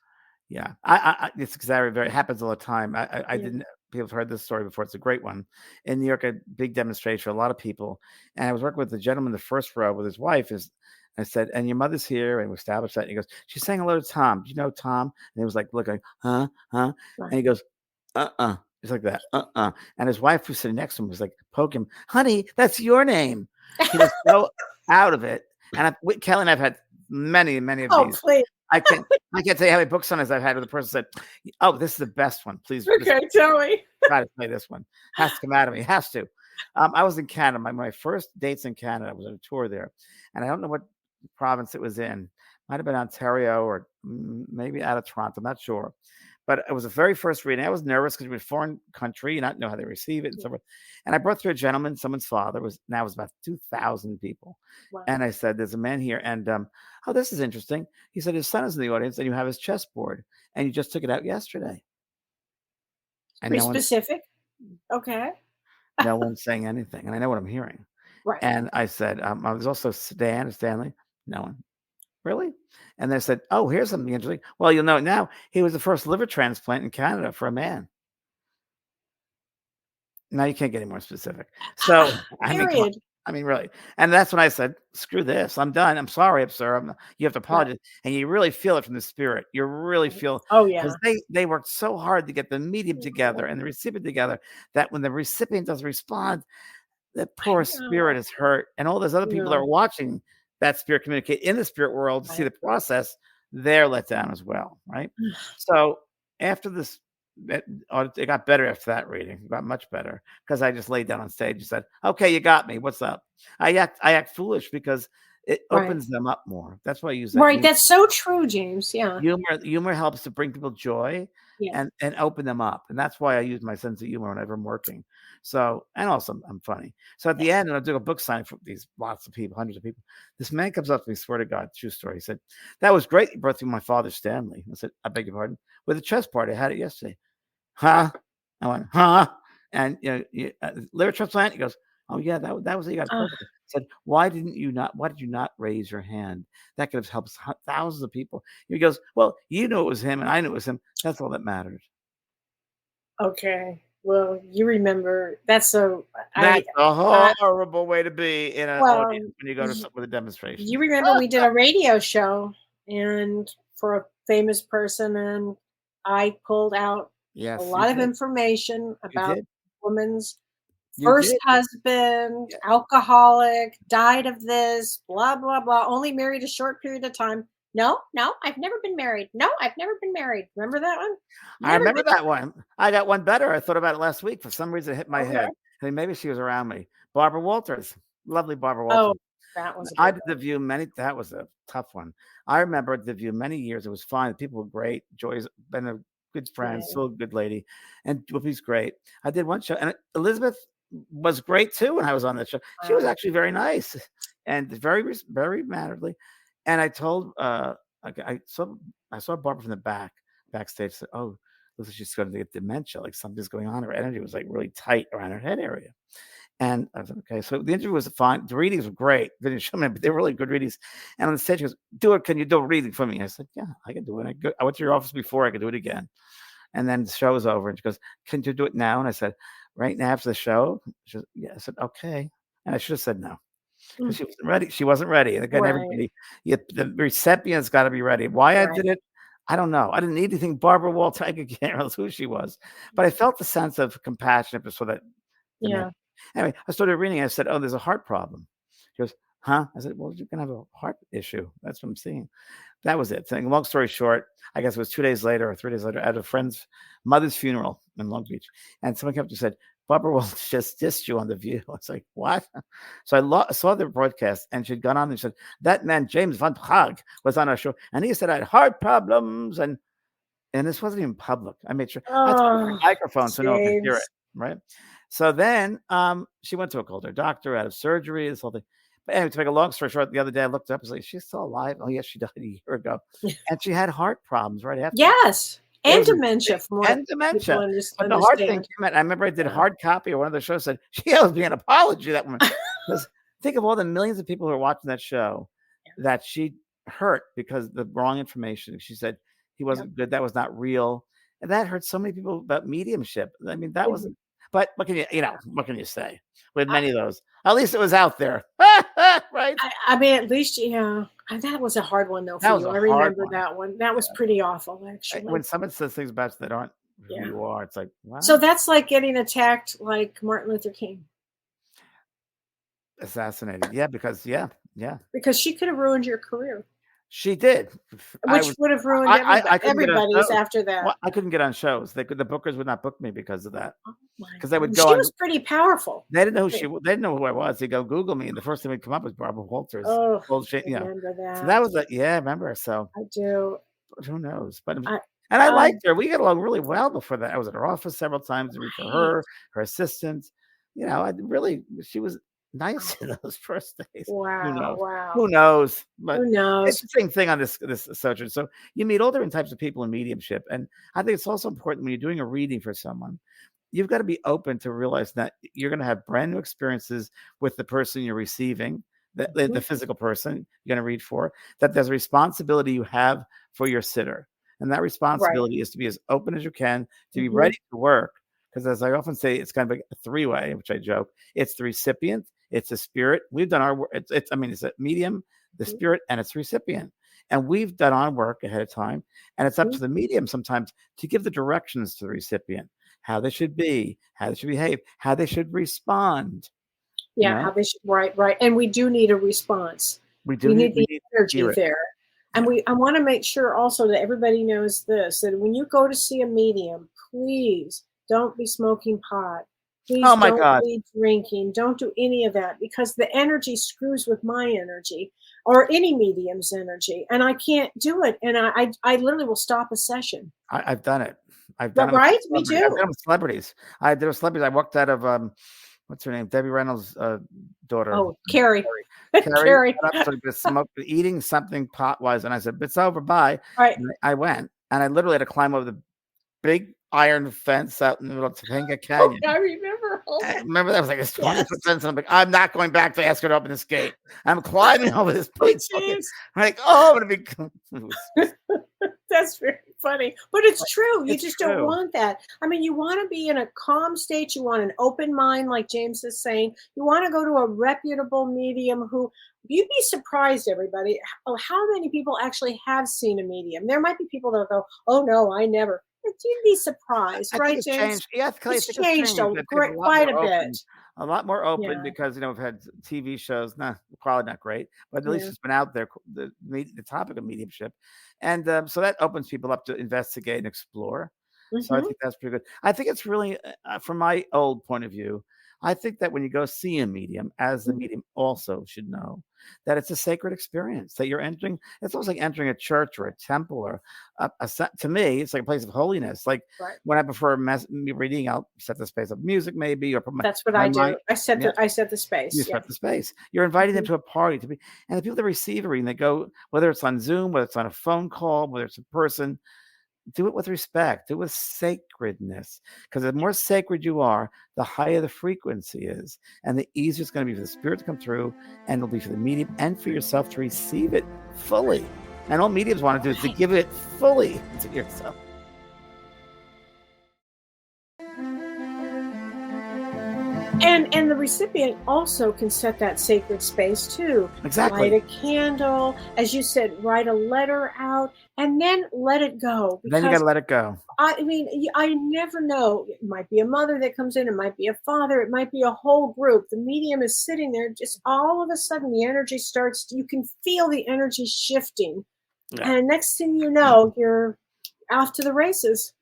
Yeah. It's exactly, it happens all the time. I didn't. People have heard this story before. It's a great one. In New York, a big demonstration for a lot of people. And I was working with the gentleman in the first row with his wife. I said, and your mother's here, and we established that. And he goes, she's saying hello to Tom. Do you know Tom? And he was like, looking, huh? Right. And he goes, Just like that, And his wife was sitting next to him was like, poke him, honey, that's your name. He was so out of it. And Kellee and I've had many of these. Please. I can't tell you how many books on this I've had where the person said, oh, this is the best one. Please. Okay, tell me. Try to play this one. Has to come out of me. Has to. I was in Canada. My first dates in Canada, I was on a tour there. And I don't know what province it was in. Might have been Ontario or maybe out of Toronto. I'm not sure. But it was the very first reading. I was nervous because we're in a foreign country, you not know how they receive it and so forth. And I brought through a gentleman, someone's father was about 2,000 people. Wow. And I said, there's a man here. And oh, this is interesting. He said his son is in the audience and you have his chessboard and you just took it out yesterday. And Pretty specific. Okay. No one's saying anything. And I know what I'm hearing. Right. And I said, I was also Stanley. No one. Really? And they said, oh, here's something interesting. Well, you'll know it now. He was the first liver transplant in Canada for a man. Now you can't get any more specific. So, I mean, really. And that's when I said, screw this. I'm done. I'm sorry, sir. You have to apologize. Right. And you really feel it from the spirit. You really feel. Oh, yeah. Because they worked so hard to get the medium together and the recipient together that when the recipient doesn't respond, that poor spirit is hurt. And all those other people that are watching that spirit communicate in the spirit world to see the process, they're let down as well, right? So after this, it got better after that reading. It got much better because I just laid down on stage and said, okay, you got me. What's up? I act foolish because it opens them up more. That's why I use that. Right. That's so true, James. Yeah. Humor helps to bring people joy and open them up. And that's why I use my sense of humor whenever I'm working. So, and also I'm funny. So at the end, when I do a book signing for these lots of people, hundreds of people, this man comes up to me, swear to God, true story. He said, that was great. You brought through my father, Stanley. I said, I beg your pardon. With a chess party, I had it yesterday. Huh? I went, huh? And liver transplant. He goes, oh yeah, that was it. You got perfect. I said, why did you not raise your hand? That could have helped thousands of people. He goes, well, you knew it was him and I knew it was him. That's all that mattered. Okay. Well, you remember that's a horrible way to be in an audience when you go to with a demonstration. You remember we did a radio show and for a famous person, and I pulled out a lot of information about the woman's first husband, alcoholic, died of this, blah, blah, blah, only married a short period of time. No, I've never been married. No, I've never been married. Remember that one? I remember that one. I got one better. I thought about it last week. For some reason, it hit my head. I mean, maybe she was around me. Barbara Walters. Lovely Barbara Walters. Oh, that was I did The View that was a tough one. I remember The View many years. It was fine. People were great. Joy's been a good friend, still a good lady. And Whoopi's great. I did one show. And Elizabeth was great, too, when I was on that show. She was actually very nice and very, very mannerly. And I told, I saw Barbara from the backstage. Said, "Oh, looks like she's going to get dementia. Like something's going on. Her energy was like really tight around her head area." And I was like, "Okay." So the interview was fine. The readings were great. They didn't show me, but they were really good readings. And on the stage, she goes, "Do it. Can you do a reading for me?" I said, "Yeah, I can do it." I went to your office before. I could do it again. And then the show was over, and she goes, "Can you do it now?" And I said, "Right now after the show." She goes, "Yeah." I said, "Okay." And I should have said no. She wasn't ready. She wasn't ready. And again, everybody, the recipient's got to be ready. Why I did it, I don't know. I didn't need anything. Barbara Walters, I can't remember who she was, but I felt the sense of compassion for that. Anyway, I started reading. I said, "Oh, there's a heart problem." She goes, "Huh?" I said, "Well, you can have a heart issue. That's what I'm seeing." That was it. Saying, long story short, I guess it was 2 days later or 3 days later at a friend's mother's funeral in Long Beach, and someone came up and said, "Barbara Walters just dissed you on The View." I was like, "What?" So I saw the broadcast, and she'd gone on and said, "That man, James van Praagh, was on our show, and he said I had heart problems, and this wasn't even public. I made sure I took the microphone so no one could hear it, right?" So then she went to a older doctor, out of surgery, this whole thing. But anyway, to make a long story short, the other day I looked up and was like, "She's still alive." Oh, yes, she died a year ago. And she had heart problems right after. Yes. And dementia. And dementia. But the hard thing came out. I remember I did hard copy, or one of the shows said, she owes me an apology, that woman. Because think of all the millions of people who are watching that show that she hurt because the wrong information. She said he wasn't good. That was not real. And that hurt so many people about mediumship. I mean, that wasn't. But what can what can you say with many of those? At least it was out there, right? I mean, at least, that was a hard one though for you. I remember that one. That was pretty awful, actually. When someone says things about you that aren't who you are, it's like, wow. So that's like getting attacked like Martin Luther King. Assassinated, because because she could have ruined your career. She did, which would have ruined everybody's after that. Well, I couldn't get on shows. The bookers would not book me because of that. Because they would go. She was pretty powerful. They didn't know they didn't know who I was. They go Google me, and the first thing would come up was Barbara Walters. Oh, remember that? So that was I remember. So I do. Who knows? But And I liked her. We got along really well before that. I was at her office several times to read for her assistant. You know, she was nice in those first days. Who knows? Wow. Who knows? But who knows? it's the same thing on this subject. So you meet all different types of people in mediumship. And I think it's also important when you're doing a reading for someone, you've got to be open to realize that you're going to have brand new experiences with the person you're receiving, the physical person you're going to read for, that there's a responsibility you have for your sitter. And that responsibility is to be as open as you can, to be ready to work. Because as I often say, it's kind of like a three-way, which I joke. It's the recipient, it's the spirit. We've done our work. It's a medium, the spirit, and it's the recipient. And we've done our work ahead of time. And it's up to the medium sometimes to give the directions to the recipient, how they should be, how they should behave, how they should respond. Yeah, how they should, right. And we do need a response. We need the energy there. And I want to make sure also that everybody knows this, that when you go to see a medium, please don't be smoking pot. Please don't be drinking. Don't do any of that, because the energy screws with my energy or any medium's energy. And I can't do it. And I literally will stop a session. I've done it. I've done it. Right? Me too. I've done it with celebrities. There were celebrities. I walked out of what's her name? Debbie Reynolds' daughter. Oh, Carrie. Carrie eating something pot-wise. And I said, it's over, bye. Right. And I went, and I literally had to climb over the big iron fence out in the middle of Topanga Canyon. I remember. I remember that was like a 20-foot fence. And I'm like, I'm not going back to ask her to open this gate. I'm climbing over this big I'm like, I'm going to be... That's very funny. But it's true. You just don't want that. I mean, you want to be in a calm state. You want an open mind, like James is saying. You want to go to a reputable medium who... You'd be surprised, everybody, how many people actually have seen a medium. There might be people that go, oh, no, I never. But you'd be surprised, right, James? It's changed quite a bit. A lot more open because, we've had TV shows, probably not great, but at least it's been out there, the topic of mediumship. And so that opens people up to investigate and explore. So I think that's pretty good. I think it's really, from my old point of view, I think that when you go see a medium, as the medium also should know, that it's a sacred experience that you're entering. It's almost like entering a church or a temple, or to me, it's like a place of holiness. Like when I prefer reading, I'll set the space of music, maybe, or that's what I do. I set the space. You set the space. You're inviting them to a party and the people that receive a reading, they go, whether it's on Zoom, whether it's on a phone call, whether it's in person. Do it with respect. Do it with sacredness. Because the more sacred you are, the higher the frequency is. And the easier it's going to be for the spirit to come through. And it'll be for the medium and for yourself to receive it fully. And all mediums want to do is to give it fully to yourself. And the recipient also can set that sacred space too. Exactly. Light a candle, as you said, write a letter out, and then let it go. Then you got to let it go. I mean, I never know. It might be a mother that comes in. It might be a father. It might be a whole group. The medium is sitting there. Just all of a sudden, the energy starts. You can feel the energy shifting, and next thing you know, you're off to the races.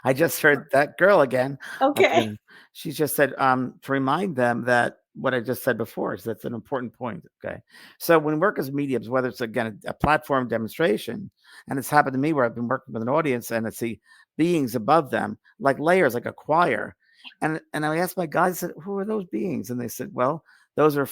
I just heard that girl again. Okay. She just said to remind them that what I just said before is that's an important point. Okay. So when we work as mediums, whether it's again a platform demonstration, and it's happened to me where I've been working with an audience and I see beings above them, like layers, like a choir. And I asked my guys, I said, who are those beings? And they said, well, those are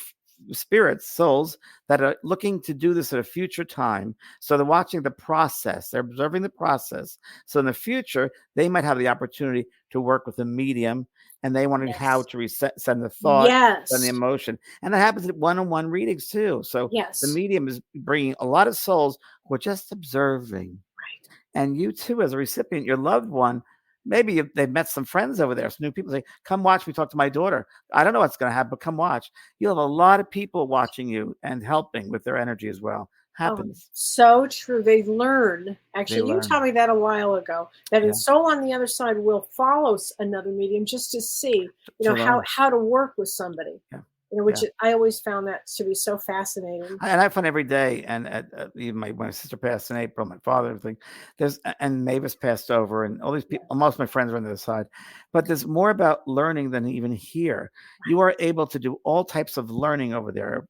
spirits, souls that are looking to do this at a future time. So they're watching the process. They're observing the process. So in the future, they might have the opportunity to work with a medium, and they want to know how to send the thought and the emotion. And that happens at one-on-one readings too. So the medium is bringing a lot of souls who are just observing. Right. And you too, as a recipient, your loved one, maybe they've met some friends over there. Some new people say, come watch me talk to my daughter. I don't know what's going to happen, but come watch. You'll have a lot of people watching you and helping with their energy as well. Happens. So true. They learn. Actually, you told me that a while ago, that a soul on the other side will follow another medium just to see, how to work with somebody. Yeah. which I always found that to be so fascinating. And I find every day, and even my sister passed in April, my father, everything. And Mavis passed over, and all these people. Most of my friends are on the other side, but there's more about learning than even here. You are able to do all types of learning over there.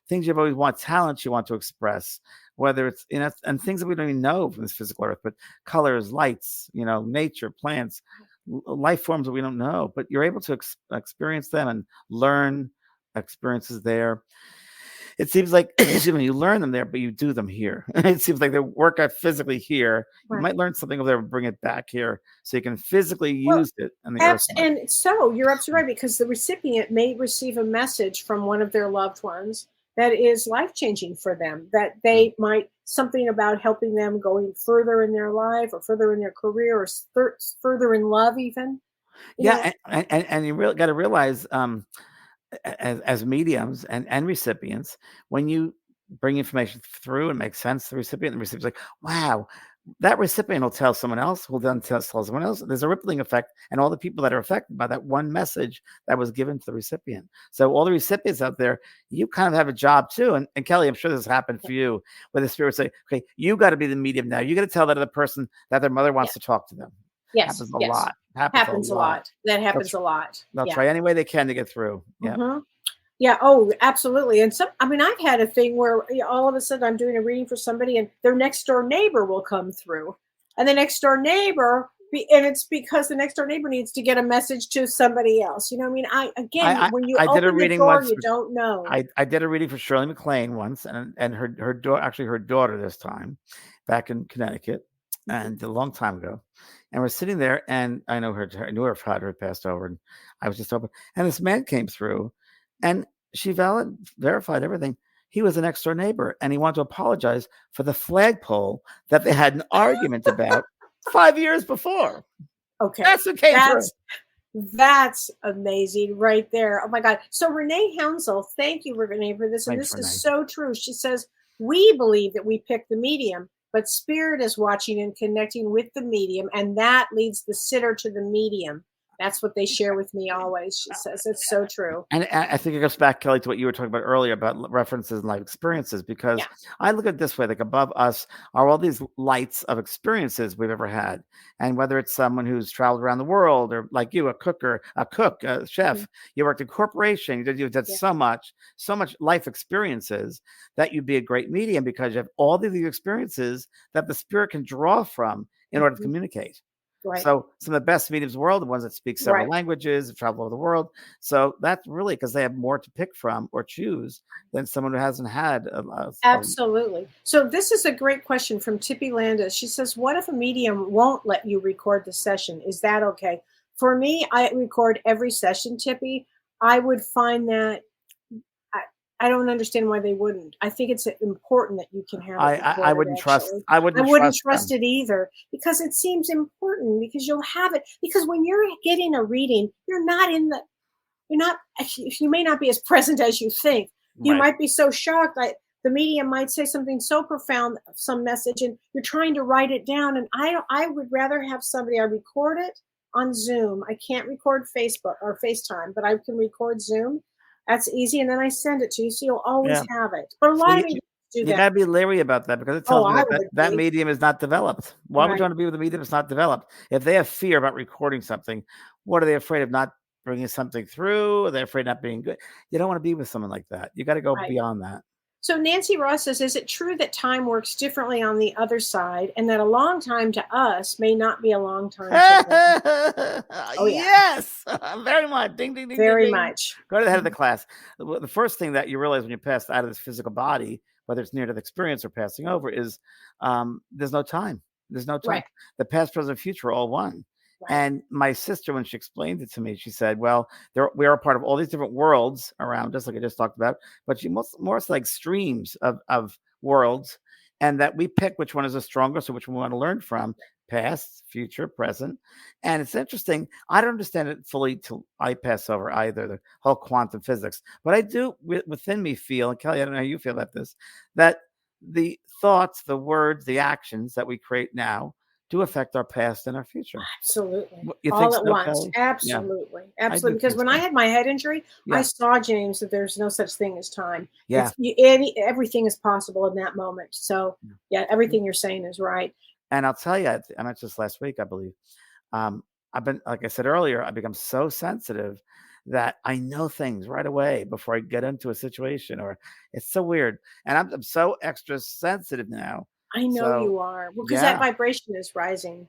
Things you've always wanted, talents you want to express, whether it's and things that we don't even know from this physical earth, but colors, lights, nature, plants, life forms that we don't know, but you're able to experience them and learn experiences there. It seems like you learn them there, but you do them here. It seems like they work out physically here. You might learn something over there and bring it back here so you can physically use it on the earth. And so you're absolutely right, because the recipient may receive a message from one of their loved ones that is life-changing for them, that they might, something about helping them going further in their life or further in their career or further in love even. And you really got to realize, as mediums and recipients, when you bring information through and make sense to the recipient's like, wow, that recipient will tell someone else, who then tell someone else. There's a rippling effect, and all the people that are affected by that one message that was given to the recipient. So all the recipients out there, you kind of have a job too. And Kellee, I'm sure this happened for you, where the spirit say, okay, you got to be the medium now. You got to tell that other person that their mother wants to talk to them. Yes. Happens a lot. Happens a lot. That happens a lot. They'll try any way they can to get through. Yeah. Mm-hmm. Yeah. Oh, absolutely. And I've had a thing where all of a sudden I'm doing a reading for somebody and their next door neighbor will come through, and the next door neighbor, and it's because the next door neighbor needs to get a message to somebody else. When when you open the door, you don't know. I did a reading for Shirley MacLaine once, and her daughter this time, back in Connecticut, and a long time ago. And we're sitting there, and I knew her father had passed over, and I was just open. And this man came through, and she verified everything. He was a next door neighbor, and he wanted to apologize for the flagpole that they had an argument about 5 years before. Okay, that's what came through. That's amazing right there. Oh my God. So Renee Hounsel, thank you, Renee, for this. And this is so true. She says, we believe that we pick the medium, but spirit is watching and connecting with the medium, and that leads the sitter to the medium. That's what they share with me always. She says it's so true. And I think it goes back, Kellee, to what you were talking about earlier about references and life experiences, because I look at it this way, like above us are all these lights of experiences we've ever had. And whether it's someone who's traveled around the world, or like you, a cook, a chef, you worked in corporation, you've done so much life experiences that you'd be a great medium, because you have all these experiences that the spirit can draw from in order to communicate. Right. So some of the best mediums in the world, the ones that speak several languages, travel over the world. So that's really because they have more to pick from or choose than someone who hasn't had. Absolutely. So this is a great question from Tippy Landis. She says, what if a medium won't let you record the session? Is that okay? For me, I record every session, Tippy. I would find that I don't understand why they wouldn't. I think it's important that you can have it. I wouldn't trust. I wouldn't trust it either, because it seems important, because you'll have it. Because when you're getting a reading, you may not be as present as you think. You might be so shocked. Like the medium might say something so profound, some message, and you're trying to write it down. And I would rather have somebody, I record it on Zoom. I can't record Facebook or FaceTime, but I can record Zoom. That's easy, and then I send it to you, so you'll always have it. But a lot of mediums do that. You got to be leery about that, because it tells me that medium is not developed. Why would you want to be with a medium that's not developed? If they have fear about recording something, what are they afraid of? Not bringing something through? Are they afraid of not being good? You don't want to be with someone like that. You got to go beyond that. So Nancy Ross says, is it true that time works differently on the other side, and that a long time to us may not be a long time to them? Yes, very much. Ding, ding, ding. Very ding, ding. much. Go to the head of the class. The first thing that you realize when you pass out of this physical body, whether it's near-death experience or passing over, is there's no time. There's no time. Right. The past, present, future are all one. And my sister, when she explained it to me, she said, well, we are a part of all these different worlds around us, like I just talked about, but she more like streams of worlds, and that we pick which one is the strongest or which one we want to learn from, past, future, present. And it's interesting. I don't understand it fully till I pass over either, the whole quantum physics, but I do within me feel, and Kellee, I don't know how you feel about this, that the thoughts, the words, the actions that we create now do affect our past and our future. Absolutely. You think All at so, once. Kelly? Yeah, Absolutely. I do Absolutely. Because think when I so. had my head injury, I Yeah, saw, James, that there's no such thing as time. yeah. Everything is possible in that moment. So yeah, everything you're saying is right. And I'll tell you, I mentioned this last week, I believe. I've been, like I said earlier, I become so sensitive that I know things right away before I get into a situation, or it's so weird. And I'm so extra sensitive now. I know So you are. Well, because that yeah, vibration is rising.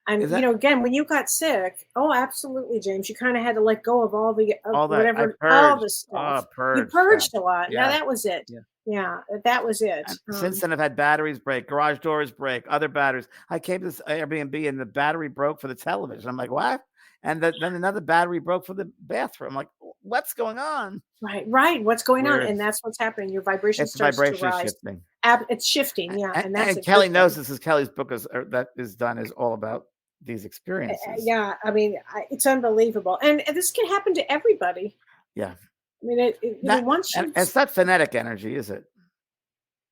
is And that again, when you got sick, oh, absolutely, James, you kind of had to let go of all the all that I whatever, all purged? the Oh, stuff. You purged stuff. purged a lot. Yeah, Yeah, that was it. yeah. Yeah, that was it. And since then, I've had batteries break, garage doors break, other batteries. I came to this Airbnb and the battery broke for the television. I'm like, what? And then another battery broke for the bathroom. I'm like, what's going on? Right, right. What's going on? Weird. And that's what's happening. Your vibration It's starts to vibration rise. shifting. It's shifting, yeah, and that's And a good Kelly knows thing. this is Kelly's book that is done is all about these experiences. Yeah, I mean, it's unbelievable, and this can happen to everybody. Yeah, I mean, not once and you it's not phonetic energy, is it?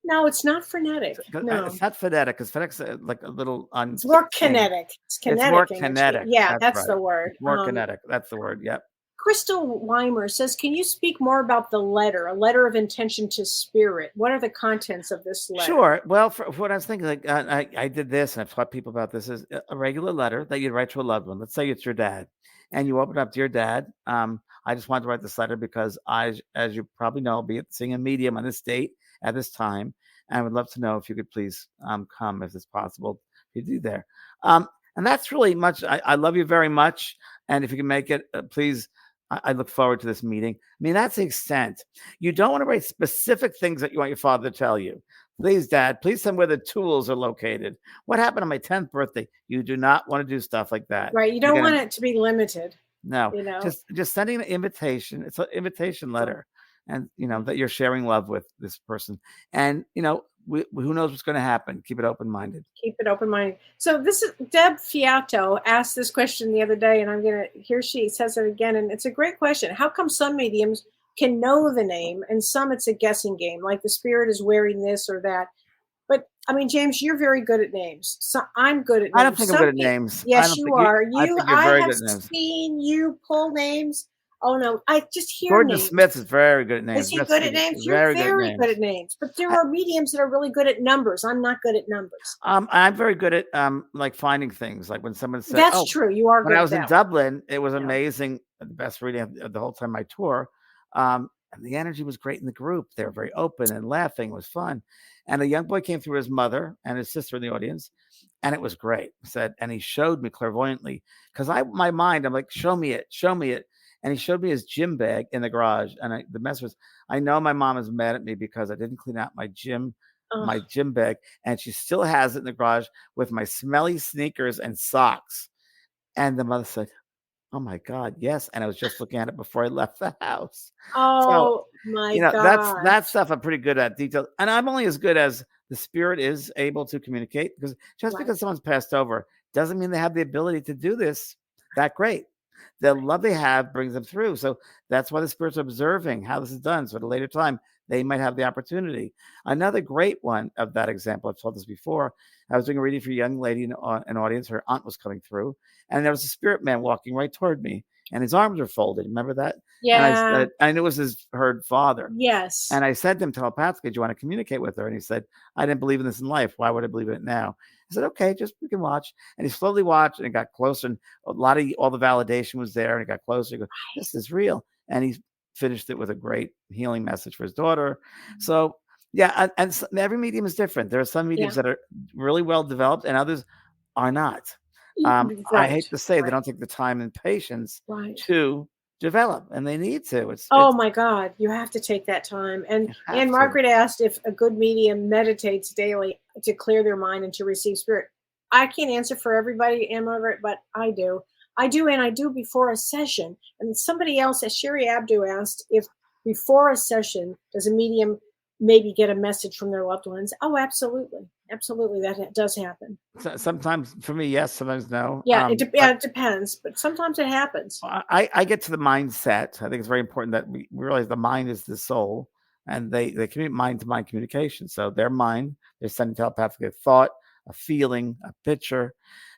no, it's not frenetic. No, It's not phonetic because phonetic's like a little it's more unstable. kinetic. It's It's more kinetic energy. kinetic. Yeah, That's that's right. the word. It's more kinetic. That's the word. Yep. Crystal Weimer says, "Can you speak more about the letter, a letter of intention to spirit? What are the contents of this letter?" Sure. Well, for what I was thinking, like I did this, and I've taught people about this, is a regular letter that you'd write to a loved one. Let's say it's your dad, and you open up to your dad. I just wanted to write this letter because as you probably know, I'll be seeing a medium on this date at this time, and I would love to know if you could please come if it's possible to do there. And that's really much. I love you very much, and if you can make it, please. I look forward to this meeting. I mean, that's the extent. You don't want to write specific things that you want your father to tell you. Please, Dad, please tell me where the tools are located. What happened on my 10th birthday? You do not want to do stuff like that. Right. You You're don't gonna want it to be limited. no, You know. just sending an invitation. It's an invitation letter, and that you're sharing love with this person. And who knows what's going to happen. Keep it open minded. Keep it open minded. So this is Deb Fiato asked this question the other day, and I'm gonna here she says it again, and it's a great question. How come some mediums can know the name and some it's a guessing game, like the spirit is wearing this or that? But I mean, James, you're very good at names. So I'm good at I don't names. think I'm good at names. I Yes, don't you think you. are. I think you're I very have good at names. seen you pull names. Oh no, I just hear Gordon names. Smith is very good at names. Is he Yes, good at names? You're very good at very good names. at names. But there are mediums that are really good at numbers. I'm not good at numbers. I'm very good at like finding things. Like when someone said, That's "Oh, true. You are when good I at was in that one. Dublin, it was Yeah. amazing. The best reading of the whole time I tour, and the energy was great in the group. They were very open and laughing. It was fun. And a young boy came through his mother and his sister in the audience, and it was great. And he showed me clairvoyantly because my mind, I'm like, show me it, show me it. And he showed me his gym bag in the garage. And the mess was, I know my mom is mad at me because I didn't clean out my gym bag, and she still has it in the garage with my smelly sneakers and socks. And the mother said, "Oh my God, yes." And I was just looking at it before I left the house. So, Oh my that gosh. stuff I'm pretty good at detail. And I'm only as good as the spirit is able to communicate, because just Right. because someone's passed over doesn't mean they have the ability to do this that great. The love they have brings them through. So that's why the spirit's observing how this is done. So at a later time, they might have the opportunity. Another great one of that example, I've told this before. I was doing a reading for a young lady in an audience. Her aunt was coming through, and there was a spirit man walking right toward me, and his arms were folded. Remember that? And I Yeah. said, I knew it was her father. Yes. And I said to him telepathically, "Do you want to communicate with her?" And he said, "I didn't believe in this in life. Why would I believe in it now?" I said, "Okay, just we can watch." And he slowly watched, and it got closer, and a lot of all the validation was there, and it got closer. He goes, "This is real." And he finished it with a great healing message for his daughter. So yeah, and every medium is different. There are some mediums that are really well developed, and others are not. I Right. hate to say they Right. don't take the time and patience Right. to develop, and they need to. Oh my God, you have to take that time. And You have Anne to. Margaret asked if a good medium meditates daily to clear their mind and to receive spirit. I can't answer for everybody, Anne Margaret, but I do. I do, and I do before a session. And somebody else, as Sherry Abdu asked, if before a session does a medium maybe get a message from their loved ones? Oh, absolutely, absolutely, that does happen. Sometimes for me, yes. Sometimes no. Yeah, it depends, but sometimes it happens. I get to the mindset. I think it's very important that we realize the mind is the soul, and they communicate mind to mind communication. So their mind, they're sending telepathic thought, a feeling, a picture.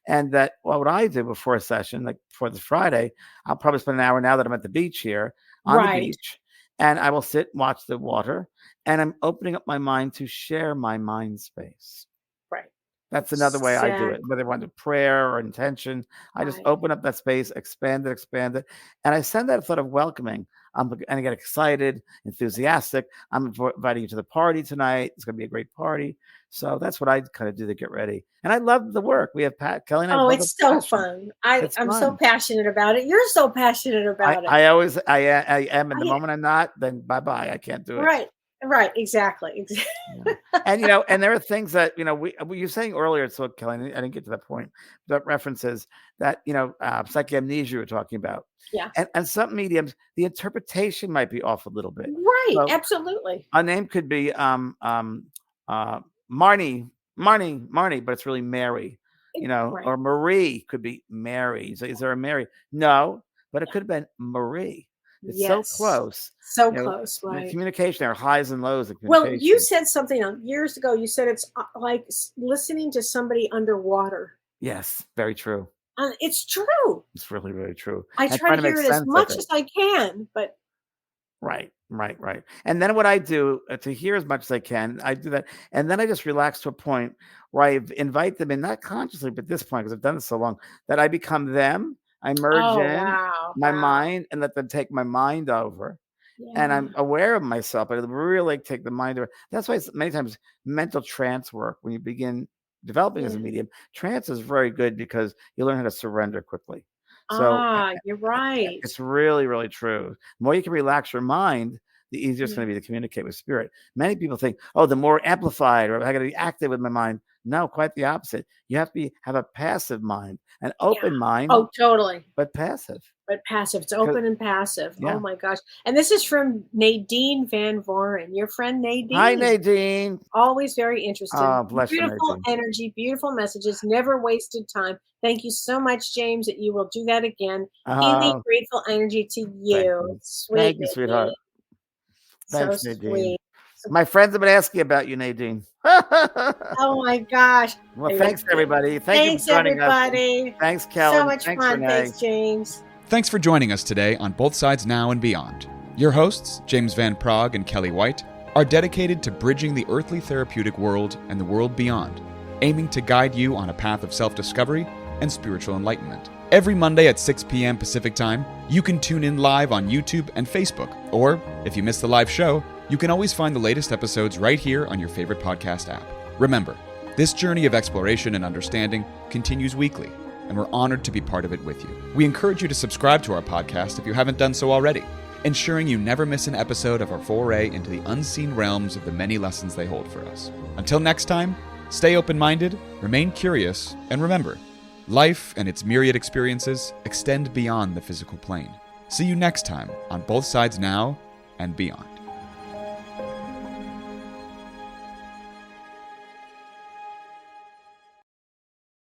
And that what I do before a session, like before this Friday, I'll probably spend an hour now that I'm at the beach here on the beach, and I will sit and watch the water, and I'm opening up my mind to share my mind space. Right. That's another way I do it, whether I want to prayer or intention. I just open up that space, expand it, and I send that thought of welcoming. And I get excited, enthusiastic. I'm inviting you to the party tonight. It's going to be a great party. So that's what I kind of do to get ready. And I love the work. We have Kellee and I. Oh, it's so fun. I'm so passionate about it. You're so passionate about it. I am. In the moment I'm not, then bye-bye. I can't do it. Right. Exactly. Yeah. And, and there are things that, we you were saying earlier, so Kellee, I didn't get to that point, that references that, psychoamnesia we're talking about. Yeah. And some mediums, the interpretation might be off a little bit. Right. So absolutely. A name could be Marnie, but it's really Mary, or Marie could be Mary. So is there a Mary? No, but it could have been Marie. It's so close. So close, right? Communication, there are highs and lows of Well, communication. you said something years ago. You said it's like listening to somebody underwater. Yes, very true. It's true. It's really, really true. I try to hear it as much as I can, but... Right. And then what I do to hear as much as I can, I do that. And then I just relax to a point where I invite them in, not consciously, but at this point, because I've done this so long, that I become them. I merge my mind and let them take my mind over. Yeah. And I'm aware of myself, but I really take the mind over. That's why many times mental trance work, when you begin developing as a medium, trance is very good because you learn how to surrender quickly. So you're right. It's really, really true. The more you can relax your mind, the easier it's going to be to communicate with spirit. Many people think, the more amplified, or I got to be active with my mind. No, quite the opposite. You have to have a passive mind, an open mind. Oh, totally. But passive. It's open and passive. Yeah. Oh my gosh. And this is from Nadine Van Voren, your friend Nadine. Hi, Nadine. Always very interesting. Oh, bless you, beautiful energy, beautiful messages, never wasted time. Thank you so much, James, that you will do that again. Healing, grateful energy to you. Thank you, sweetheart. Thanks, so Nadine. Sweet. My friends have been asking about you, Nadine. Oh my gosh. Well, thanks everybody. Thanks everybody. Us. Thanks, Kellee. So much fun. Thanks, James. Thanks for joining us today on Both Sides Now and Beyond. Your hosts, James Van Praagh and Kellee White, are dedicated to bridging the earthly therapeutic world and the world beyond, aiming to guide you on a path of self-discovery and spiritual enlightenment. Every Monday at 6 p.m. Pacific Time, you can tune in live on YouTube and Facebook, or if you miss the live show, you can always find the latest episodes right here on your favorite podcast app. Remember, this journey of exploration and understanding continues weekly, and we're honored to be part of it with you. We encourage you to subscribe to our podcast if you haven't done so already, ensuring you never miss an episode of our foray into the unseen realms of the many lessons they hold for us. Until next time, stay open-minded, remain curious, and remember, life and its myriad experiences extend beyond the physical plane. See you next time on Both Sides Now and Beyond.